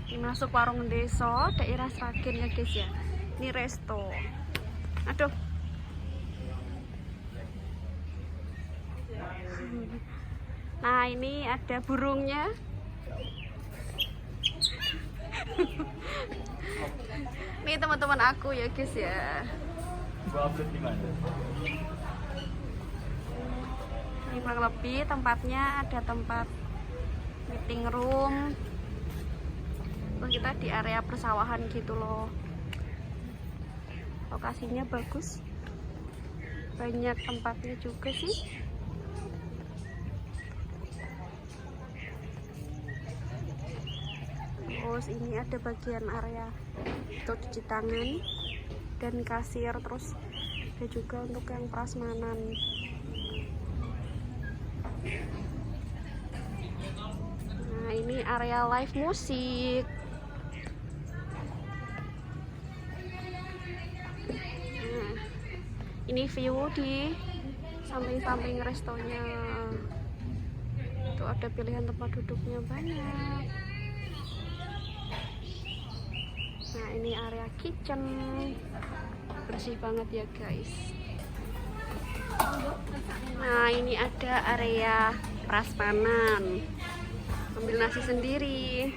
Ini masuk warung desa daerah Sragen ya guys ya. Ini resto. Aduh. Nah ini ada burungnya. Ini teman-teman aku ya guys ya. Ini kurang lebih tempatnya ada tempat meeting room. Terus kita di area persawahan gitu loh. Lokasinya bagus. Banyak tempatnya juga sih. Terus ini ada bagian area untuk cuci tangan dan kasir, terus ada juga untuk yang prasmanan. Nah ini area live musik. Nah, ini view di samping-samping restonya. Tuh ada pilihan tempat duduknya banyak. Nah ini area kitchen, bersih banget ya guys. Nah ini ada area prasmanan, ambil nasi sendiri.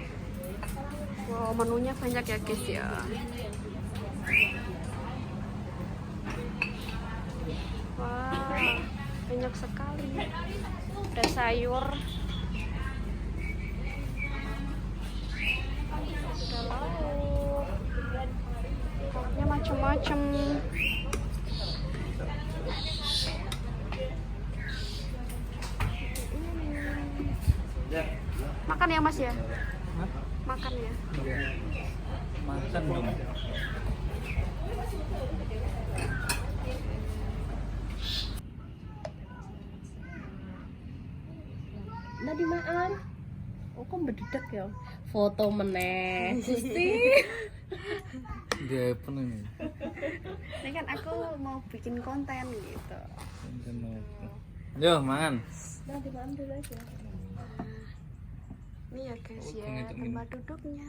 Wow, menunya banyak ya guys ya. Wah, banyak sekali. Ada sayur, ada lauk, lauknya macam-macam. Makan ya mas ya? Hah? Makan ya? Makan dong. Nadi maan. Oh kok berdedak ya? Foto meneh. Gusti. Dia apa nih? Ini kan aku mau bikin konten gitu. Konten apa? Yo, mangan. Nadi maan dulu aja. Ini ya guys ya, Ngitungin. tempat duduknya.